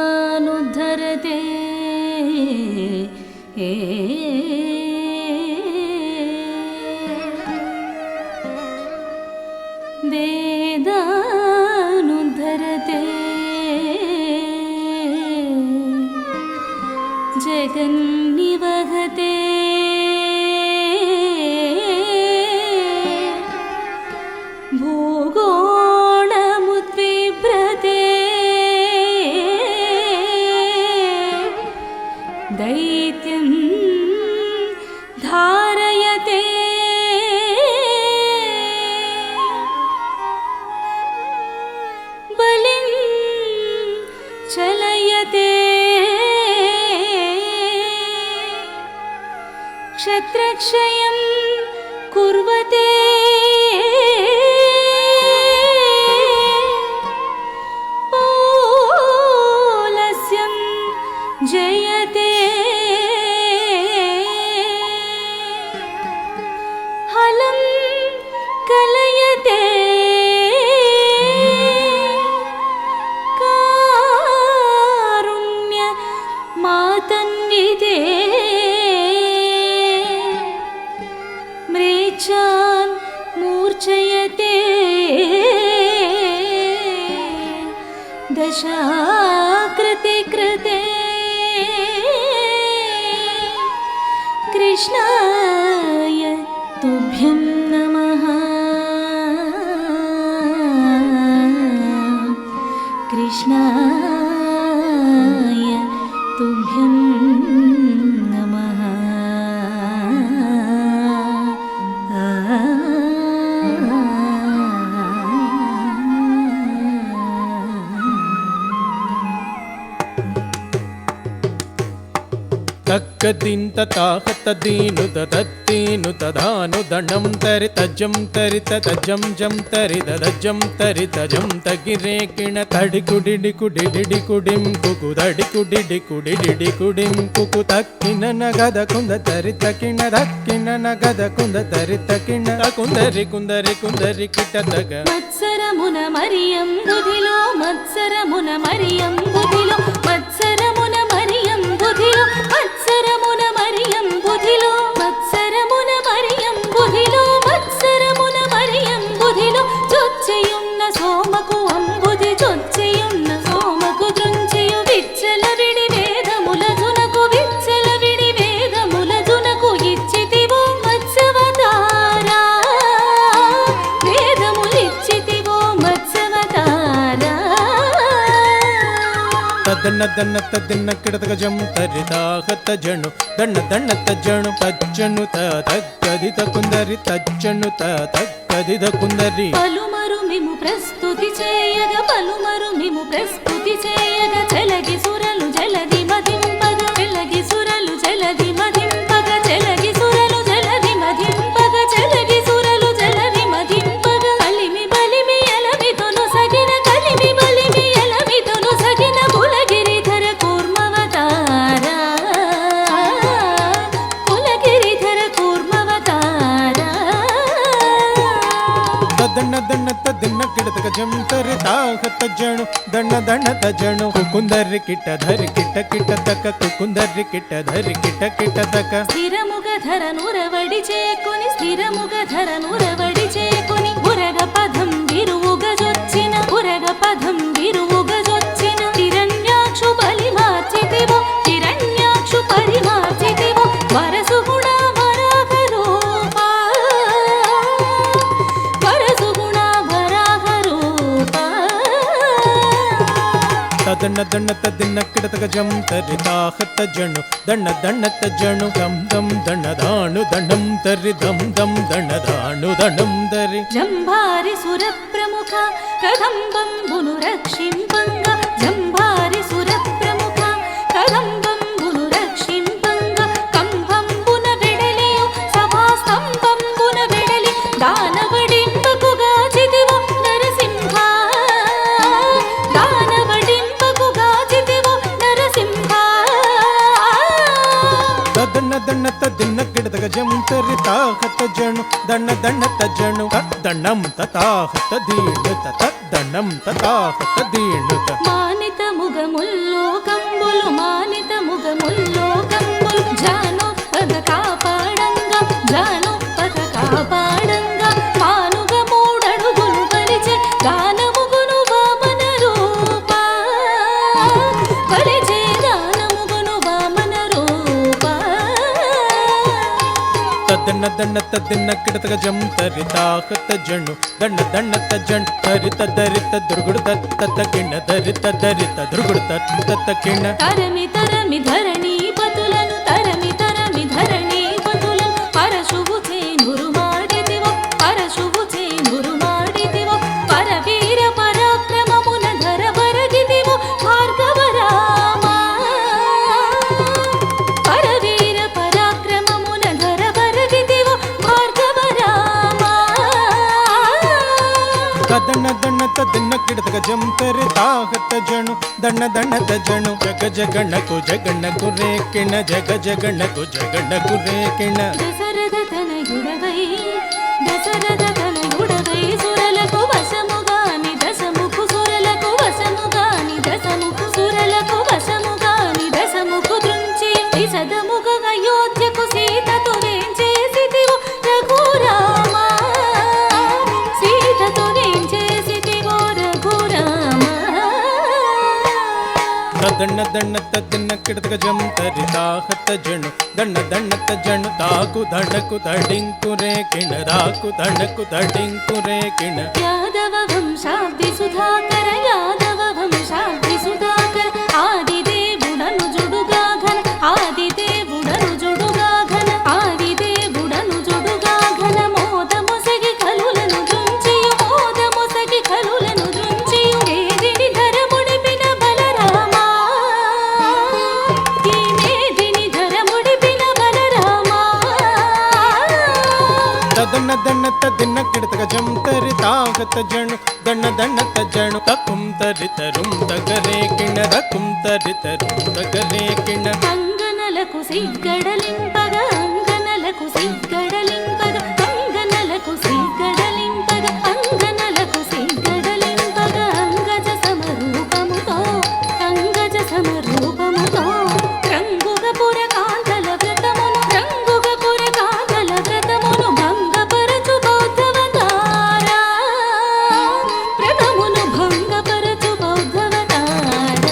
वेदानुद्धरते वेदानुद्धरते जगन्निवहते भूगोळमुद्विभ्रते दैत्यं धारयते बलिं चलयते क्षत्रक्षयं कुर्वते पौलस्यं जयते हलं कलयते कारुण्य मातन्विते म्रेच्छान् मूर्छयते दशाकृति कृते कृष्णाय तुभ्यं नमः कृष्णाय तुभ्यं नमः तक्कदिन्त ताहतदीनु तदत्तीनु तदानु दण्डं तरि तज्जं तरि तजं जं तरि तजं तरि तजं तगिरे किण तडि कुडिडि कुडिडि कुडिं कुकु दडि कुडिडि कुडिडि कुडिं कुकु तक्किन नगद कुंद तरि तकिण दक्किन नगद कुंद तरि तकिण कुंदरि कुंदरि कुंदरि किट तग मत्सरमुन मरियं बुधिलो मत्सरमुन मरियं बुधिलो मत्सरमुन मरियं बुधिलो मत्सरमुन मरियं बुधिलो मत्सरमुन मरियं बुधिलो मत्सरमुन मरियं बुधिलो चొచ్చెయున్న సోమకు అంబుది చొచ్చెయున్న సోమకు దృంచెయు విచ్చల విడి వేదముల జునకు విచ్చల విడి వేదముల జునకు ఇచ్చితివో మత్స్యవతారా వేదములిచ్చితివో మత్స్యవతారా तदन्न दन्न तदिन्न किडतक जं तरि ताहत जणु दन्न दन्न तज्जणु तज्जणु तद्गदित कुंदरि तज्जणु तद्गदित कुंदरि పలుమరు మిము ప్రస్తుతి చేయగ పలుమరు మిము ప్రస్తుతి చేయగ చలగి సురలు జలది మదింపగ చలగి సురలు జలది మదింపగ చలగి సురలు జలది మదింపగ చలగి సురలు జలది మదింపగ కలిమి బలిమి ఎలమితోను సగిన కలిమి బలిమి ఎలమితోను సగిన కులగిరిధర కూర్మవతారా కులగిరిధర కూర్మవతారా दन्न दन्न तदिन्न किडतक जं तरि ताहत जणु दन्न दन्न तजणु कुंदरि किट धरि किट किट तक कुंदरि किट धरि किट किट तक స్థిరముగ ధరనురవడి చేకొని స్థిరముగ ధరనురవడి చేకొని ఉరగ పదం విరువుగ జొచ్చిన ఉరగ పదం విరువుగ జొచ్చిన హిరణ్యాక్షు బలి మార్చితివో హిరణ్యాక్షు పరి మార్చితివో వరసు గుణ వరాహ రూపా వరసు గుణ వరాహ రూపా तदन्न दन्न तदिन्न किडतक जं तरि ताहत जणु दन्न दन्न तजणु दं दं दन्न दाणु दण्डं तरि दं दं दन्न दाणु दण्डं तरि జంభారి సుర ప్రముఖ కదంబంబును రక్షింపంగ జంభారి సుర ప్రముఖ కదంబంబును రక్షింపంగ కంభంబున వెడలియు సభాస్తంభంబున వెడలి దానవడింపకుగా చిదివు నరసి ದಿನ್ನ ಕಿಡದಗ ಜಂ ತರಿತ ಹತ ಜಣು ದಣ್ಣ ದಣ್ಣ ತಜ್ಜಣು ದಣ್ಣಂ ತತಾಹತ ದೀಣುತ ದಣ್ಣಂ ತತಾಹತ ದೀಣುತ మానిత ముగముల్లో కంబులు మానిత ముగముల్లో కంబులు జానొప్పద కాపాడంగా జానొప్పద కాపాడంగా మానుగ మూడడుగులు పరిచే గానముగును వామన రూప పరిచే గానముగును వామన రూప ತದನ್ನ ದಣ್ಣ ತದಿನ್ನ ಕಿಡತಗ ಜಂ ತರಿತ ಹತ ಜಣು ದಣ್ಣ ದಣ್ಣ ತಜ್ಜಣ್ ತರಿತ ದರಿತ ದುರ್ಗುಡ ತತ್ತ ಕಿಣ್ಣ ದರಿತ ದರಿತ ದುರ್ಗುಡ ತತ್ತ ಕಿಣ್ಣ తరమి తరమి ధరణి పతులను తరమి తరమి ధరణి పతులను పరశువు చేనురు మాడితివో పరశువు చేనురు మాడితివో పరవీర పరాక్రమమున ధర బరగితివో భార్గవ రామ పరవీర పరాక్రమమున ధర బరగితివో భార్గవ రామ ತದಣ್ಣ ದಣ್ಣ ತದಿನ್ನ ಕಿಡತಗ ಜಂ ತರಿತ ಹತ ಜಣು ದಣ್ಣ ದಣ್ಣ ತಜ್ಜಣು ಜಗ ಜಗಣ್ಣಕು ಜಗಣ್ಣಕು ರೇ ಕಿಣ ಜಗ ಜಗಣ್ಣಕು ಜಗಣ್ಣಕು ರೇ ಕಿಣ దశరథ తనయుడవై దశరథ తనయుడవై సురలకు వశముగాని దశముఖు సురలకు వశముగాని దశముఖు సురలకు వశముగాని దశముఖు దృంచి విశదముగ అయోధ్యకు సీతతో వేంచేసితివో రఘురామ సీతతో వేంచేసితివో రఘురామ ತದಣ್ಣ ದಣ್ಣ ತದಿನ್ನ ಕಿಡತಗ ಜಂ ತರಿತ ಹತ ಜಣು ದಣ್ಣ ದಣ್ಣ ತಜ್ಜಣು ತಾಕು ದಣ್ಣಕು ತಡಿಂಕು ರೇ ಕಿಣ ರಾಕು ದಣ್ಣಕು ತಡಿಂಕು ರೇ ಕಿಣ యాదవ వంశాబ్ది సుధాకర యాదవ వంశాబ్ది సుధాకర ఆదిదేవుడను జుడుగాఘన ఆదిదేవుడను జుడుగాఘన ఆదిదేవుడను జుడుగాఘన మోదముసగి కలులను దృంచియు మోదముసగి కలులను దృంచియు మేదిని ధర ముడిపిన బలరామ ఈ మేదిని ధర ముడిపిన బలరామ ತದಣ್ಣ ದಣ್ಣ ತದಿನ್ನ ಕಿಡತಗ ಜಂ ತರಿತ ಹತ ಜಣು ದಣ್ಣ ದಣ್ಣ ತಜ್ಜಣು ತಕುಂ ತರಿತರುಂ ತಗರೇ ಕಿಣ ರಕುಂ ತರಿತರುಂ ತಗರೇ ಕಿಣ అంగనలకు సిగ్గడలింపగ అంగనలకు సిగ్గడలింపగ అంగనలకు సిగ్గడలింపగ అంగనలకు సిగ్గడలింపగ అంగజ సమరూపముతో అంగజ సమరూపముతో రంగుగ పురకాంతల వ్రతమును రంగుగ పురకాంతల వ్రతమును భంగపరచు బౌద్ధవతార వ్రతమును భంగపరచు బౌద్ధవతార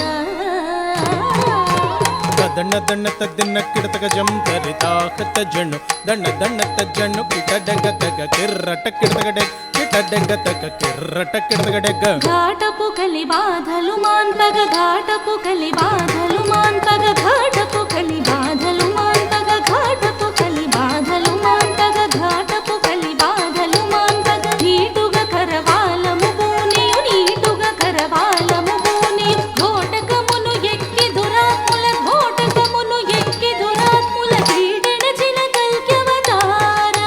ದಣ್ಣ ದಣ್ಣ ತದಿನ್ನ ಕಿಡತಗ ಜಂ ತರಿತ ಹತ ಜಣು ದಣ್ಣ ದಣ್ಣ ತಜ್ಜಣು ಕಿಟಡಗ ತಗ ಕಿರ್ರಟ ಕಿಡತಗ ಡೆಗ್ ಕಿಟಡಗ ತಗ ಕಿರ್ರಟ ಕಿಡತಗ ಡೆಗ್ ఘాటపు కలి బాధలు మాన్పగ ఘాటపు కలి బాధలు మాన్పగ ఘాటపు కలి బాధలు మాన్పగ ఘాటపు కలి బాధలు మాన్పగ ఘాటపు కలి బాధలు మాన్పగ నీటుగా కరవాలము పూనియు నీటుగా కరవాలము పూనియు ఘోటకమును ఎక్కి దురాత్ముల ఘోటకమును ఎక్కి దురాత్ముల కీడనచిన కల్క్యవతార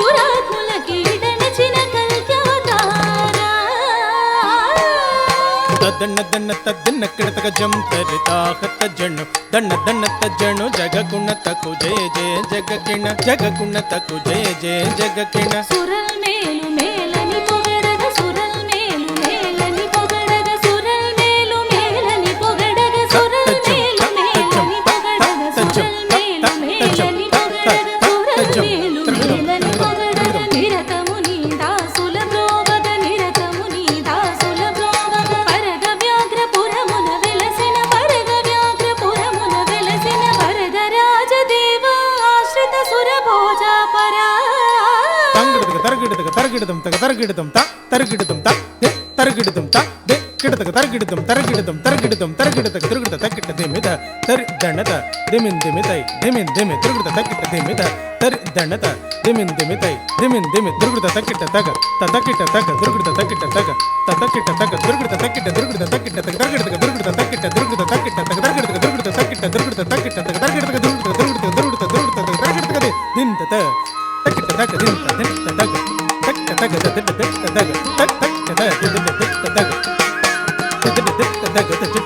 దురాత్ముల కీడనచిన కల్క్యవతార ತದಣ್ಣ ದಣ್ಣ ತದಿನ್ನ ಕಿಡತಗ ಜಂ ತರಿತ ಹತ ಜಣು ದಣ್ಣ ದಣ್ಣ ತಜ್ಜಣು ಜಗ ಗುಣ ತಕು ಜಯ ಜಯ ಜಗ ಕಿಣ ಜಗ ಗುಣ ತಕು ಜಯ ಜಯ ಜಗ ಕಿಣ సురల్ మేలు మేలని పొగడగ సురల్ మేలు మేలని పొగడగ సురల్ మేలు మేలని పొగడగ సురల్ మేలు మేలని పొగడగ సురల్ మేలు మేలని పొగడగ సురల్ మేలు మేలని పొగడగ నిరతము నీ దాసుల బ్రోవగ నిరతము నీ దాసుల బ్రోవగ పరగ వ్యాఘ్రపురమున వెలసిన పరగ వ్యాఘ్రపురమున వెలసిన వరద రాజదేవ ఆశ్రిత సురభోజ పరా ತಂಗಡದಗ ತರಗಿಡದಂ ತಗ ತರಗಿಡದಂ ತ ತರಗಿಡದಂ ತ ದೆ ತರಗಿಡದಂ ತ ದೆ ಕಿಡದಗ ತರಗಿಡದಂ ತರಗಿಡದಂ ತರಗಿಡದಂ ತರಗಿಡದಗ ತಿರುಗಿಡ ತಕ್ಕಿಟ್ಟ ದೆಮಿದ ತರಿ ದಣ್ಣದ ದೆಮಿನ್ ದೆಮಿತೈ ದೆಮಿನ್ ದೆಮಿ ತಿರುಗಿಡ ತಕ್ಕಿಟ್ಟ ದೆಮಿದ ತರಿ ದಣ್ಣದ ದೆಮಿನ್ ದೆಮಿತೈ ದೆಮಿನ್ ದೆಮಿ ತಿರುಗಿಡ ತಕ್ಕಿಟ್ಟ ತಗ ತಕ್ಕಿಟ್ಟ ತಗ ತಿರುಗಿಡ ತಕ್ಕಿಟ್ಟ ತಗ ತಕ್ಕಿಟ್ಟ ತಗ ತಿರುಗಿಡ ತಕ್ಕಿಟ್ಟ ತಿರುಗಿಡ ತಕ್ಕಿಟ್ಟ ತಗ ತರಗಿಡದಗ ತಿರುಗಿಡ ತಕ್ಕಿಟ್ಟ ತಿರುಗಿಡ ತಕ್ಕಿಟ್ಟ ತಗ ತರಗಿಡದಗ ತಿರುಗಿಡ ತಕ್ಕಿಟ್ಟ ತಿರುಗಿಡ ತಕ್ಕಿಟ್ಟ ತಗ ತರಗಿಡದಗ ತಿರುಗಿಡ ತಿರುಗಿಡ ತಿರುಗಿಡ ತಿರುಗಿಡ ತಗ ತರಗಿಡದಗ ದಿಂತ ತ ತಕ್ಕಿಟ್ಟ ತಗ ದಿಂತ ದಿಂತ ತಗ ತಕ್ಕ ತಗ ತಗ ತಗ ತಗ ತಗ ತಗ ತಗ ತಗ ತಗ ತಗ